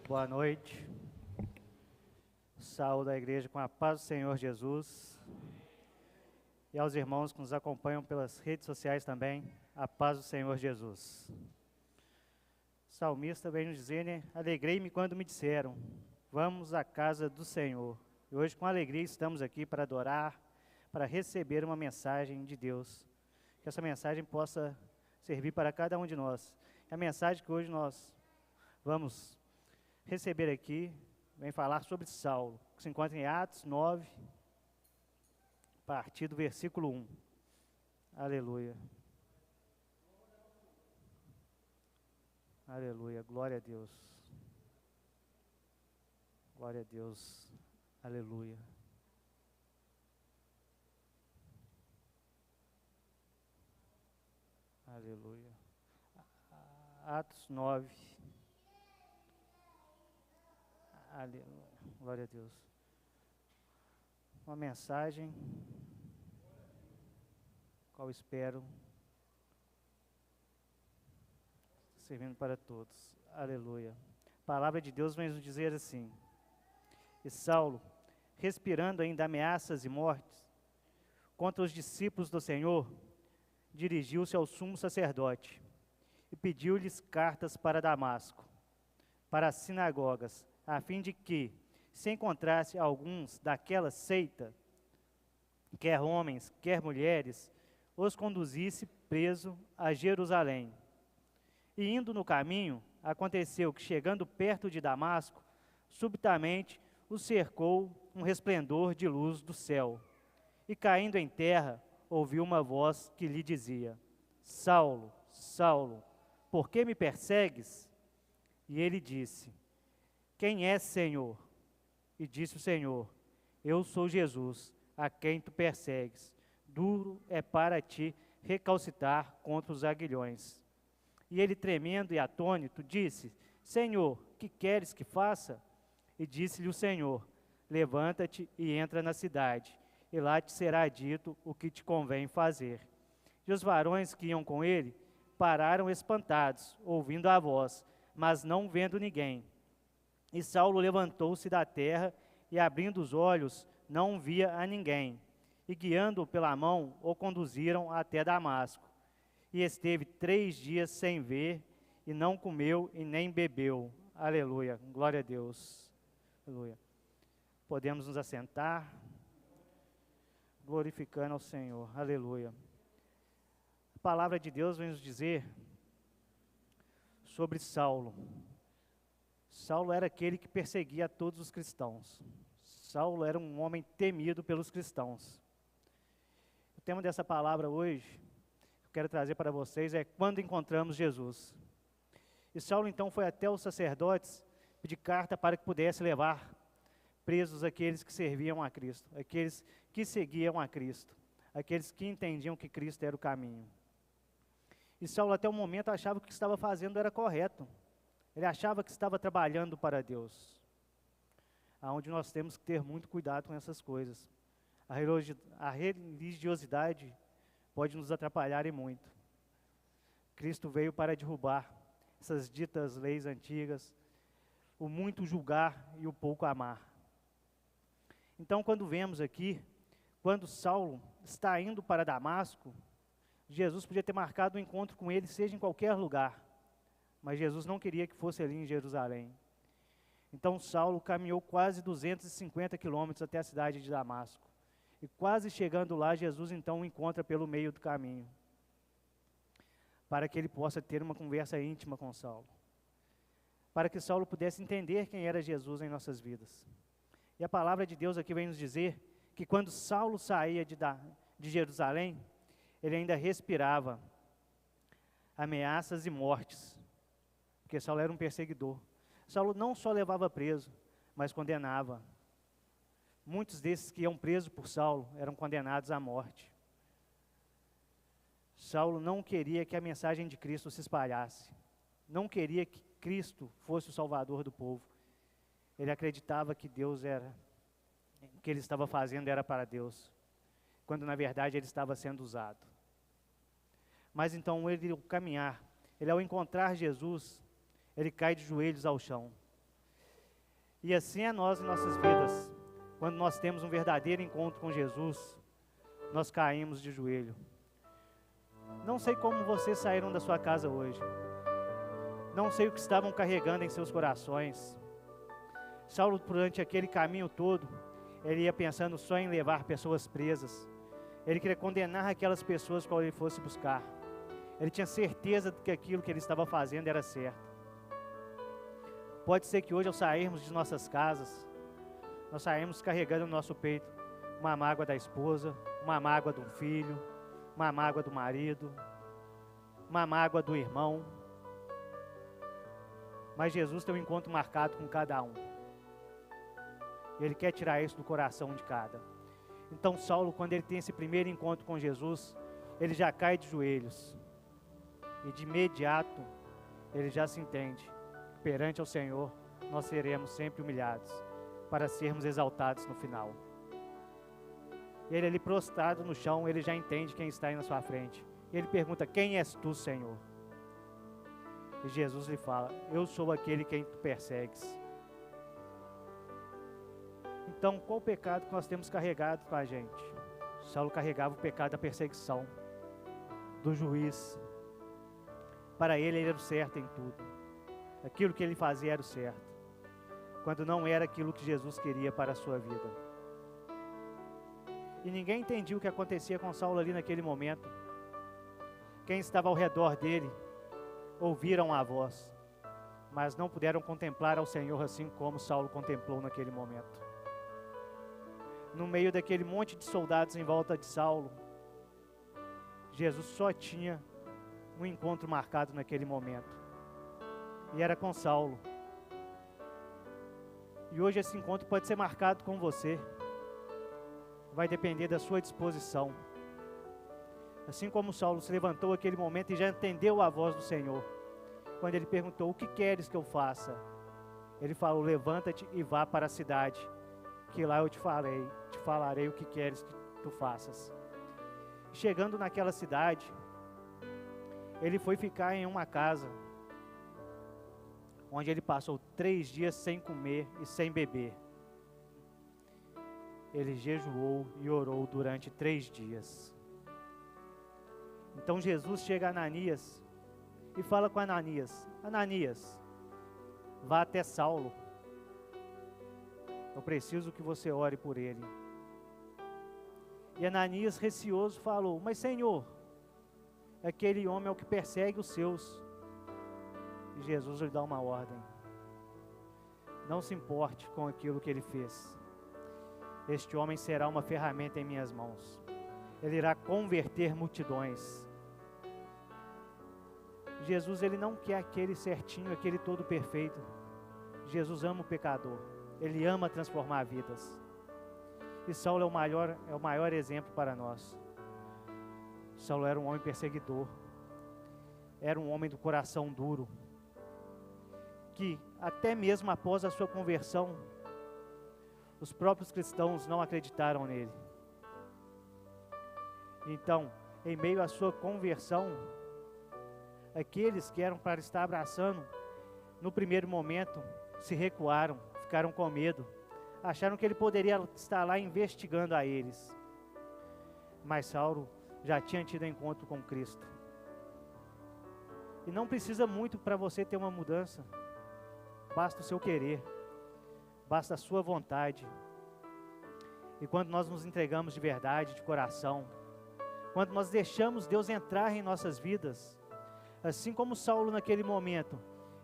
Boa noite. Saúdo a igreja com a paz do Senhor Jesus. E aos irmãos que nos acompanham pelas redes sociais também, a paz do Senhor Jesus. O salmista vem nos dizer, né? Alegrei-me quando me disseram, vamos à casa do Senhor. E hoje com alegria estamos aqui para adorar, para receber uma mensagem de Deus. Que essa mensagem possa servir para cada um de nós. A mensagem que hoje nós vamos receber aqui, vem falar sobre Saulo, que se encontra em Atos 9, a partir do versículo 1. Aleluia. Aleluia, glória a Deus. Glória a Deus. Aleluia. Aleluia. Atos 9. Aleluia. Glória a Deus. Uma mensagem, qual espero, servindo para todos. Aleluia. A palavra de Deus vem nos dizer assim: E Saulo, respirando ainda ameaças e mortes contra os discípulos do Senhor, dirigiu-se ao sumo sacerdote e pediu-lhes cartas para Damasco, para as sinagogas, a fim de que, se encontrasse alguns daquela seita, quer homens, quer mulheres, os conduzisse preso a Jerusalém. E indo no caminho, aconteceu que, chegando perto de Damasco, subitamente o cercou um resplendor de luz do céu. E caindo em terra, ouviu uma voz que lhe dizia: Saulo, Saulo, por que me persegues? E ele disse: Quem és, Senhor? E disse o Senhor: Eu sou Jesus, a quem tu persegues. Duro é para ti recalcitrar contra os aguilhões. E ele, tremendo e atônito, disse: Senhor, que queres que faça? E disse-lhe o Senhor: Levanta-te e entra na cidade, e lá te será dito o que te convém fazer. E os varões que iam com ele pararam espantados, ouvindo a voz, mas não vendo ninguém. E Saulo levantou-se da terra e, abrindo os olhos, não via a ninguém. E, guiando-o pela mão, o conduziram até Damasco. E esteve 3 dias sem ver, e não comeu e nem bebeu. Aleluia, glória a Deus. Aleluia. Podemos nos assentar, glorificando ao Senhor. Aleluia. A palavra de Deus vem nos dizer sobre Saulo. Saulo era aquele que perseguia todos os cristãos. Saulo era um homem temido pelos cristãos. O tema dessa palavra hoje, que eu quero trazer para vocês, é quando encontramos Jesus. E Saulo então foi até os sacerdotes pedir carta para que pudesse levar presos aqueles que serviam a Cristo, aqueles que seguiam a Cristo, aqueles que entendiam que Cristo era o caminho. E Saulo até o momento achava que o que estava fazendo era correto. Ele achava que estava trabalhando para Deus. Aonde nós temos que ter muito cuidado com essas coisas. A religiosidade pode nos atrapalhar e muito. Cristo veio para derrubar essas ditas leis antigas, o muito julgar e o pouco amar. Então, quando vemos aqui, quando Saulo está indo para Damasco, Jesus podia ter marcado um encontro com ele, seja em qualquer lugar. Mas Jesus não queria que fosse ali em Jerusalém. Então Saulo caminhou quase 250 quilômetros até a cidade de Damasco. E quase chegando lá, Jesus então o encontra pelo meio do caminho, para que ele possa ter uma conversa íntima com Saulo. Para que Saulo pudesse entender quem era Jesus em nossas vidas. E a palavra de Deus aqui vem nos dizer que quando Saulo saía de Jerusalém, ele ainda respirava ameaças e mortes. Porque Saulo era um perseguidor. Saulo não só levava preso, mas condenava. Muitos desses que iam presos por Saulo eram condenados à morte. Saulo não queria que a mensagem de Cristo se espalhasse. Não queria que Cristo fosse o Salvador do povo. Ele acreditava que Deus era, o que ele estava fazendo era para Deus, quando na verdade ele estava sendo usado. Mas então ele ao encontrar Jesus, ele cai de joelhos ao chão. E assim é nós em nossas vidas. Quando nós temos um verdadeiro encontro com Jesus, nós caímos de joelho. Não sei como vocês saíram da sua casa hoje. Não sei o que estavam carregando em seus corações. Saulo, durante aquele caminho todo, ele ia pensando só em levar pessoas presas. Ele queria condenar aquelas pessoas qual ele fosse buscar. Ele tinha certeza de que aquilo que ele estava fazendo era certo. Pode ser que hoje, ao sairmos de nossas casas, nós saímos carregando no nosso peito uma mágoa da esposa, uma mágoa do filho, uma mágoa do marido, uma mágoa do irmão. Mas Jesus tem um encontro marcado com cada um. E Ele quer tirar isso do coração de cada. Então Saulo, quando ele tem esse primeiro encontro com Jesus, ele já cai de joelhos. E de imediato, ele já se entende. Perante ao Senhor, nós seremos sempre humilhados, para sermos exaltados no final. E ele ali prostrado no chão, ele já entende quem está aí na sua frente. E ele pergunta: quem és tu, Senhor? E Jesus lhe fala: eu sou aquele quem tu persegues. Então, qual o pecado que nós temos carregado com a gente? Saulo carregava o pecado da perseguição, do juiz. Para ele era o certo em tudo. Aquilo que ele fazia era o certo, quando não era aquilo que Jesus queria para a sua vida. E ninguém entendia o que acontecia com Saulo ali naquele momento. Quem estava ao redor dele ouviram a voz, mas não puderam contemplar ao Senhor assim como Saulo contemplou naquele momento. No meio daquele monte de soldados em volta de Saulo, Jesus só tinha um encontro marcado naquele momento. E era com Saulo. E hoje esse encontro pode ser marcado com você. Vai depender da sua disposição. Assim como Saulo se levantou naquele momento e já entendeu a voz do Senhor. Quando ele perguntou: o que queres que eu faça? Ele falou: levanta-te e vá para a cidade, que lá eu te falarei o que queres que tu faças. Chegando naquela cidade, ele foi ficar em uma casa, onde ele passou 3 dias sem comer e sem beber. Ele jejuou e orou durante 3 dias. Então Jesus chega a Ananias e fala com Ananias: Ananias, vá até Saulo. Eu preciso que você ore por ele. E Ananias, receoso, falou: mas Senhor, aquele homem é o que persegue os seus. E Jesus lhe dá uma ordem: não se importe com aquilo que ele fez. Este homem será uma ferramenta em minhas mãos. Ele irá converter multidões. Jesus, ele não quer aquele certinho, aquele todo perfeito. Jesus ama o pecador. Ele ama transformar vidas. E Saulo é o maior exemplo para nós. Saulo era um homem perseguidor. Era um homem do coração duro, que até mesmo após a sua conversão, os próprios cristãos não acreditaram nele. Então, em meio à sua conversão, aqueles que eram para estar abraçando, no primeiro momento, se recuaram, ficaram com medo, acharam que ele poderia estar lá investigando a eles. Mas Saulo já tinha tido encontro com Cristo. E não precisa muito para você ter uma mudança. Basta o seu querer, basta a sua vontade. E quando nós nos entregamos de verdade, de coração, quando nós deixamos Deus entrar em nossas vidas, assim como Saulo naquele momento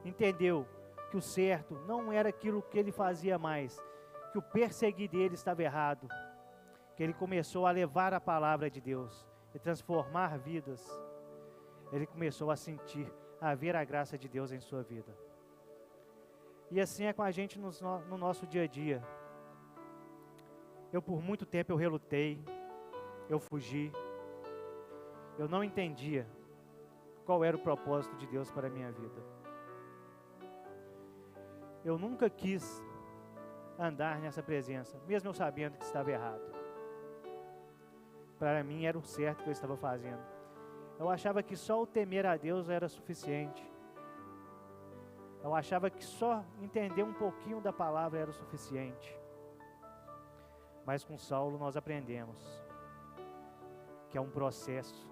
entendeu que o certo não era aquilo que ele fazia mais, que o perseguir dele estava errado, que ele começou a levar a palavra de Deus e transformar vidas, ele começou a sentir, a ver a graça de Deus em sua vida. E assim é com a gente no nosso dia a dia. Por muito tempo eu relutei, eu fugi, eu não entendia qual era o propósito de Deus para a minha vida. Eu nunca quis andar nessa presença, mesmo eu sabendo que estava errado. Para mim era o certo que eu estava fazendo. Eu achava que só o temer a Deus era suficiente. Eu achava que só entender um pouquinho da palavra era o suficiente. Mas com Saulo nós aprendemos que é um processo,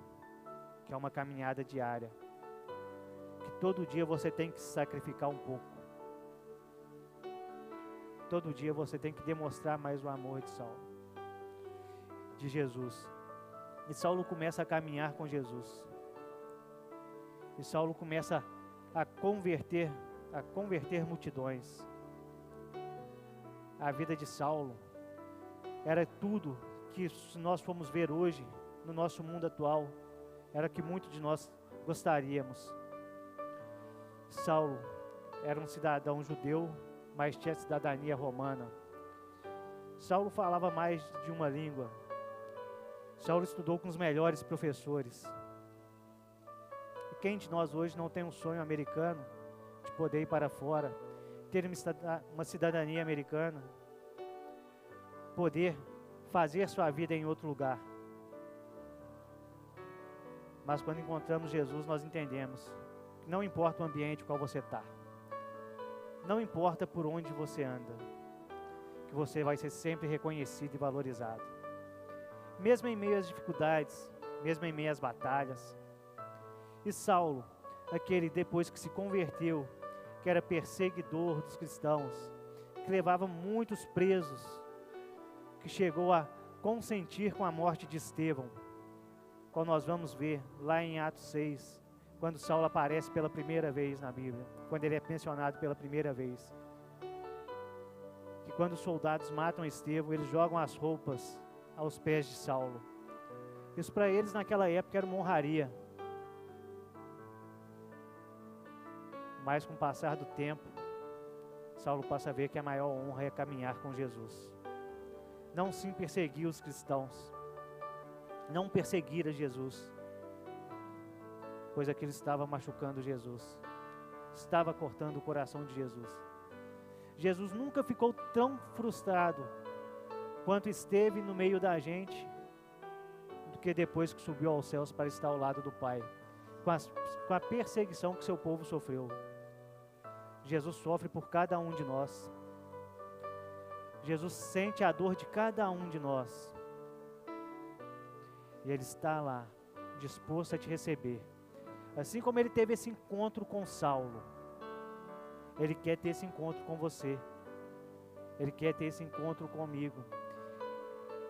que é uma caminhada diária, que todo dia você tem que se sacrificar um pouco. Todo dia você tem que demonstrar mais o amor de Saulo, de Jesus. E Saulo começa a caminhar com Jesus. E Saulo começa a converter multidões. A vida de Saulo era tudo que, se nós formos ver hoje, no nosso mundo atual, era que muitos de nós gostaríamos. Saulo era um cidadão judeu, mas tinha cidadania romana. Saulo falava mais de uma língua. Saulo estudou com os melhores professores. E quem de nós hoje não tem um sonho americano de poder ir para fora, ter uma cidadania americana, poder fazer sua vida em outro lugar? Mas quando encontramos Jesus, nós entendemos que não importa o ambiente qual você está, não importa por onde você anda, que você vai ser sempre reconhecido e valorizado. Mesmo em meio às dificuldades, mesmo em meio às batalhas. E Saulo, aquele depois que se converteu, que era perseguidor dos cristãos, que levava muitos presos, que chegou a consentir com a morte de Estevão, qual nós vamos ver lá em Atos 6, quando Saulo aparece pela primeira vez na Bíblia, quando ele é mencionado pela primeira vez. Que quando os soldados matam Estevão, eles jogam as roupas aos pés de Saulo. Isso para eles naquela época era uma honraria. Mas com o passar do tempo, Saulo passa a ver que a maior honra é caminhar com Jesus. Não sim perseguir os cristãos, não perseguir a Jesus, pois aquilo estava machucando Jesus, estava cortando o coração de Jesus. Jesus nunca ficou tão frustrado quanto esteve no meio da gente, do que depois que subiu aos céus para estar ao lado do Pai, com a perseguição que seu povo sofreu. Jesus sofre por cada um de nós. Jesus sente a dor de cada um de nós. E Ele está lá, disposto a te receber. Assim como Ele teve esse encontro com Saulo, Ele quer ter esse encontro com você. Ele quer ter esse encontro comigo.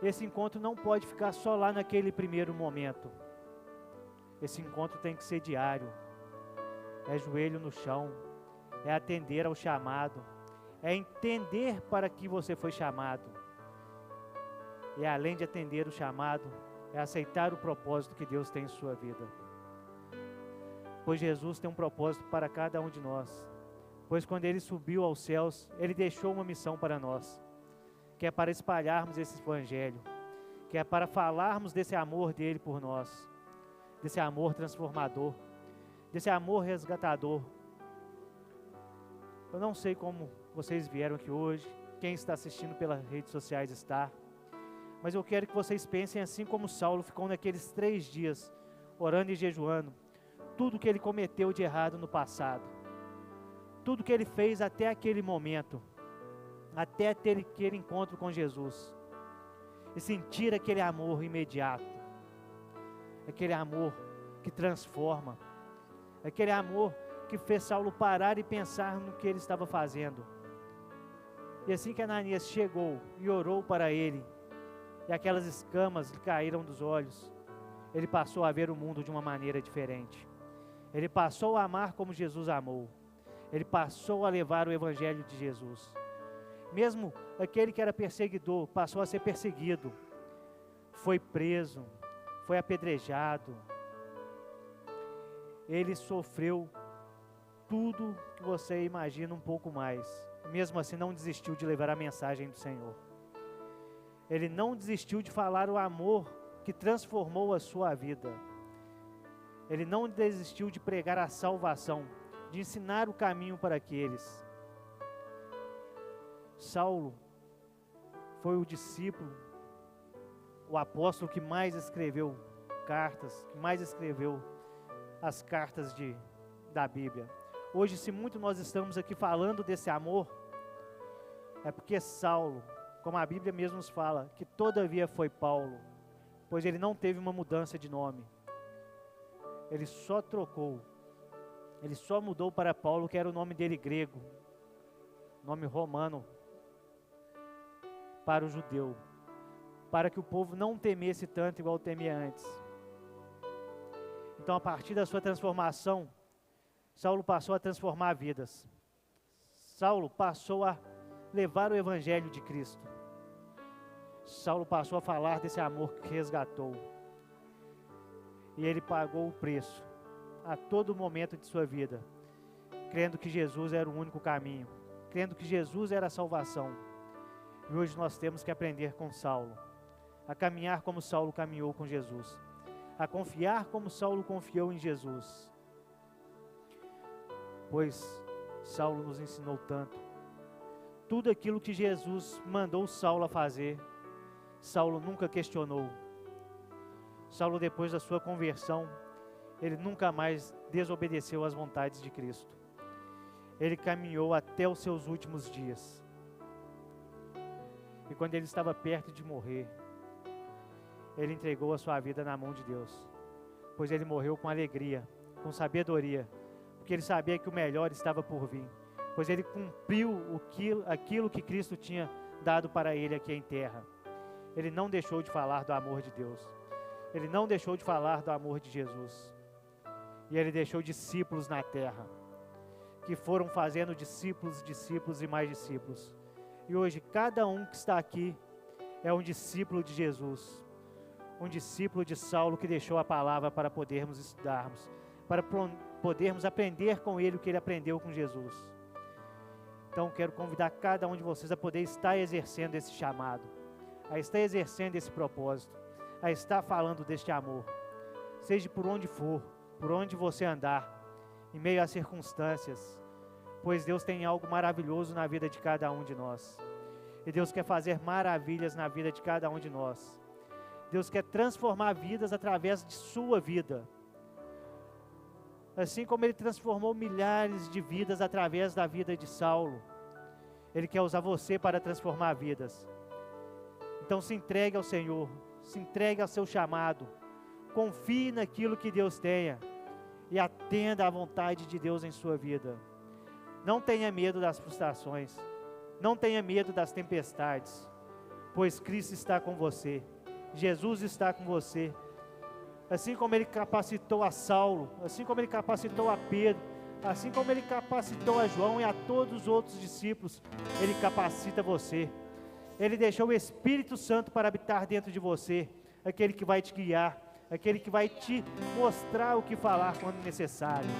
Esse encontro não pode ficar só lá naquele primeiro momento. Esse encontro tem que ser diário. É joelho no chão, é atender ao chamado, é entender para que você foi chamado. E além de atender o chamado, é aceitar o propósito que Deus tem em sua vida. Pois Jesus tem um propósito para cada um de nós. Pois quando Ele subiu aos céus, Ele deixou uma missão para nós, que é para espalharmos esse evangelho, que é para falarmos desse amor dEle por nós, desse amor transformador, desse amor resgatador. Eu não sei como vocês vieram aqui hoje, quem está assistindo pelas redes sociais está, mas eu quero que vocês pensem assim como Saulo ficou naqueles 3 dias, orando e jejuando, tudo que ele cometeu de errado no passado, tudo que ele fez até aquele momento, até ter aquele encontro com Jesus, e sentir aquele amor imediato, aquele amor que transforma, aquele amor que fez Saulo parar e pensar no que ele estava fazendo. E assim que Ananias chegou e orou para ele, e aquelas escamas lhe caíram dos olhos, ele passou a ver o mundo de uma maneira diferente. Ele passou a amar como Jesus amou. Ele passou a levar o evangelho de Jesus. Mesmo aquele que era perseguidor passou a ser perseguido, foi preso, foi apedrejado. Ele sofreu tudo que você imagina um pouco mais. Mesmo assim não desistiu de levar a mensagem do Senhor. Ele não desistiu de falar o amor que transformou a sua vida. Ele não desistiu de pregar a salvação, de ensinar o caminho para aqueles. Saulo foi o discípulo, o apóstolo que mais escreveu cartas, que mais escreveu as cartas da Bíblia. Hoje, se muito nós estamos aqui falando desse amor, é porque Saulo, como a Bíblia mesmo nos fala, que todavia foi Paulo, pois ele não teve uma mudança de nome. Ele só trocou, ele só mudou para Paulo, que era o nome dele grego, nome romano, para o judeu, para que o povo não temesse tanto igual temia antes. Então, a partir da sua transformação, Saulo passou a transformar vidas. Saulo passou a levar o evangelho de Cristo. Saulo passou a falar desse amor que resgatou. E ele pagou o preço a todo momento de sua vida, crendo que Jesus era o único caminho, crendo que Jesus era a salvação. E hoje nós temos que aprender com Saulo, a caminhar como Saulo caminhou com Jesus, a confiar como Saulo confiou em Jesus. Pois Saulo nos ensinou tanto. Tudo aquilo que Jesus mandou Saulo a fazer, Saulo nunca questionou. Saulo, depois da sua conversão, ele nunca mais desobedeceu às vontades de Cristo. Ele caminhou até os seus últimos dias. E quando ele estava perto de morrer, ele entregou a sua vida na mão de Deus, pois ele morreu com alegria, com sabedoria, porque ele sabia que o melhor estava por vir, pois ele cumpriu aquilo que Cristo tinha dado para ele aqui em terra. Ele não deixou de falar do amor de Deus, ele não deixou de falar do amor de Jesus, e ele deixou discípulos na terra, que foram fazendo discípulos, discípulos e mais discípulos. E hoje cada um que está aqui é um discípulo de Jesus, um discípulo de Saulo que deixou a palavra para podermos estudarmos, para podermos aprender com ele o que ele aprendeu com Jesus. Então quero convidar cada um de vocês a poder estar exercendo esse chamado, a estar exercendo esse propósito, a estar falando deste amor, seja por onde for, por onde você andar, em meio às circunstâncias, pois Deus tem algo maravilhoso na vida de cada um de nós, e Deus quer fazer maravilhas na vida de cada um de nós. Deus quer transformar vidas através de sua vida, assim como Ele transformou milhares de vidas através da vida de Saulo. Ele quer usar você para transformar vidas. Então se entregue ao Senhor, se entregue ao seu chamado, confie naquilo que Deus tenha e atenda à vontade de Deus em sua vida. Não tenha medo das frustrações, não tenha medo das tempestades, pois Cristo está com você, Jesus está com você. Assim como Ele capacitou a Saulo, assim como Ele capacitou a Pedro, assim como Ele capacitou a João e a todos os outros discípulos, Ele capacita você. Ele deixou o Espírito Santo para habitar dentro de você, aquele que vai te guiar, aquele que vai te mostrar o que falar quando necessário.